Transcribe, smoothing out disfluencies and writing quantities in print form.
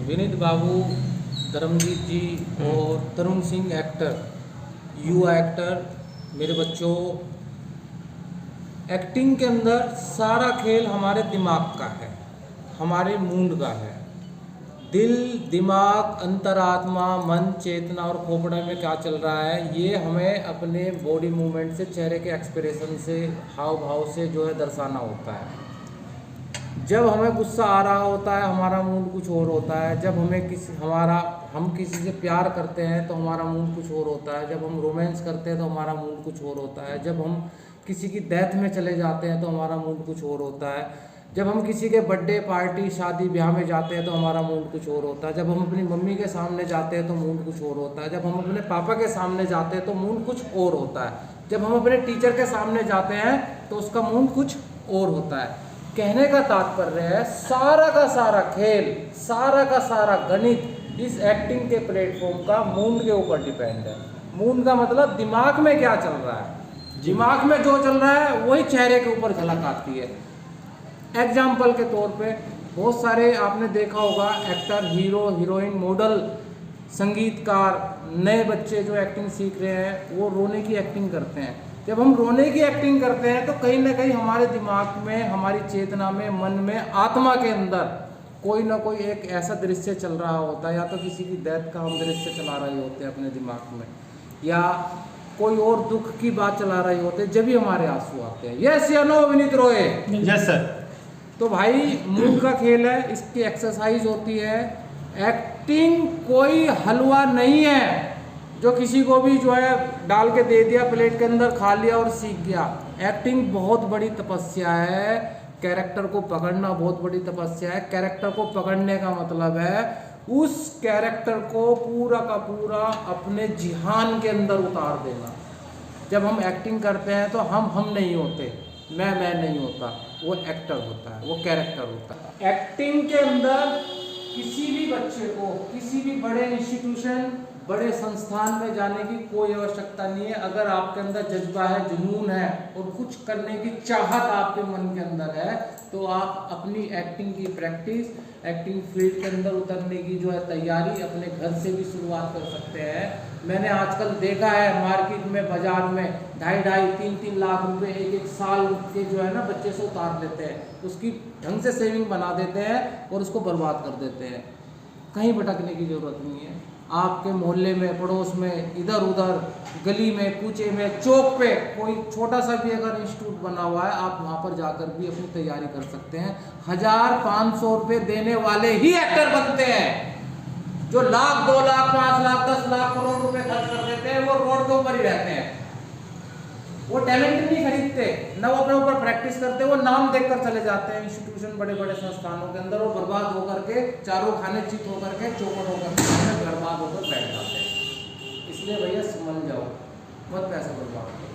विनीत बाबू, धर्मजीत जी और तरुण सिंह एक्टर, युवा एक्टर। मेरे बच्चों, एक्टिंग के अंदर सारा खेल हमारे दिमाग का है, हमारे मूड का है। दिल, दिमाग, अंतरात्मा, मन, चेतना और खोपड़ा में क्या चल रहा है, ये हमें अपने बॉडी मूवमेंट से, चेहरे के एक्सप्रेशन से, हाव भाव से जो है दर्शाना होता है। जब हमें गुस्सा आ रहा होता है हमारा मूड कुछ और होता है। जब हम किसी से प्यार करते हैं तो हमारा मूड कुछ और होता है। जब हम रोमांस करते हैं तो हमारा मूड कुछ और होता है। जब हम किसी की डेथ में चले जाते हैं तो हमारा मूड कुछ और होता है। जब हम किसी के बर्थडे पार्टी, शादी, ब्याह में जाते हैं तो हमारा मूड कुछ और होता है। जब हम अपनी मम्मी के सामने जाते हैं तो मूड कुछ और होता है। जब हम अपने पापा के सामने जाते हैं तो मूड कुछ और होता है। जब हम अपने टीचर के सामने जाते हैं तो उसका मूड कुछ और होता है। कहने का तात्पर्य है, सारा का सारा खेल, सारा का सारा गणित इस एक्टिंग के प्लेटफॉर्म का मूड के ऊपर डिपेंड है। मूड का मतलब दिमाग में क्या चल रहा है, दिमाग में जो चल रहा है वही चेहरे के ऊपर झलक आती है। एग्जाम्पल के तौर पे बहुत सारे आपने देखा होगा एक्टर, हीरो, हीरोइन, मॉडल, संगीतकार, नए बच्चे जो एक्टिंग सीख रहे हैं वो रोने की एक्टिंग करते हैं। जब हम रोने की एक्टिंग करते हैं तो कहीं ना कहीं हमारे दिमाग में, हमारी चेतना में, मन में, आत्मा के अंदर कोई ना कोई एक ऐसा दृश्य चल रहा होता है। या तो किसी की डेथ का हम दृश्य चला रहे होते हैं अपने दिमाग में, या कोई और दुख की बात चला रहे होते हैं, जब भी हमारे आंसू आते हैं। यस या नो विनीत रोए? Yes sir. तो भाई मूड का खेल है, इसकी एक्सरसाइज होती है। एक्टिंग कोई हलवा नहीं है जो किसी को भी जो है डाल के दे दिया प्लेट के अंदर, खा लिया और सीख गया। एक्टिंग बहुत बड़ी तपस्या है। कैरेक्टर को पकड़ना बहुत बड़ी तपस्या है। कैरेक्टर को पकड़ने का मतलब है उस कैरेक्टर को पूरा का पूरा अपने जिहान के अंदर उतार देना। जब हम एक्टिंग करते हैं तो हम नहीं होते, मैं नहीं होता, वो एक्टर होता है, वो कैरेक्टर होता है। एक्टिंग के अंदर किसी भी बच्चे को किसी भी बड़े इंस्टीट्यूशन, बड़े संस्थान में जाने की कोई आवश्यकता नहीं है। अगर आपके अंदर जज्बा है, जुनून है और कुछ करने की चाहत आपके मन के अंदर है तो आप अपनी एक्टिंग की प्रैक्टिस, एक्टिंग फील्ड के अंदर उतरने की जो है तैयारी अपने घर से भी शुरुआत कर सकते हैं। मैंने आजकल देखा है मार्केट में, बाजार में 2.5-3 लाख रुपए एक साल के जो है ना बच्चे से उतार लेते हैं। उसकी ढंग से सेविंग बना देते हैं और उसको बर्बाद कर देते हैं। कहीं भटकने की जरूरत नहीं है। आपके मोहल्ले में, पड़ोस में, इधर उधर, गली में, कूचे में, चौक पे कोई छोटा सा भी अगर इंस्टीट्यूट बना हुआ है, आप वहाँ पर जाकर भी अपनी तैयारी कर सकते हैं। 1,000-500 रुपये देने वाले ही एक्टर बनते हैं। जो लाख, 2 लाख, 5 लाख, 10 लाख, करोड़ रुपए खर्च कर देते हैं वो रोड के ऊपर ही रहते हैं। वो टैलेंट नहीं खरीदते, न वो अपने ऊपर प्रैक्टिस करते, वो नाम देखकर चले जाते हैं इंस्टीट्यूशन, बड़े बड़े संस्थानों के अंदर। वो बर्बाद होकर के, चारों खाने चित होकर के, चौपट होकर के बर्बाद होकर बैठ जाते हैं। इसलिए भैया समझ जाओ, मत पैसा बर्बाद करो।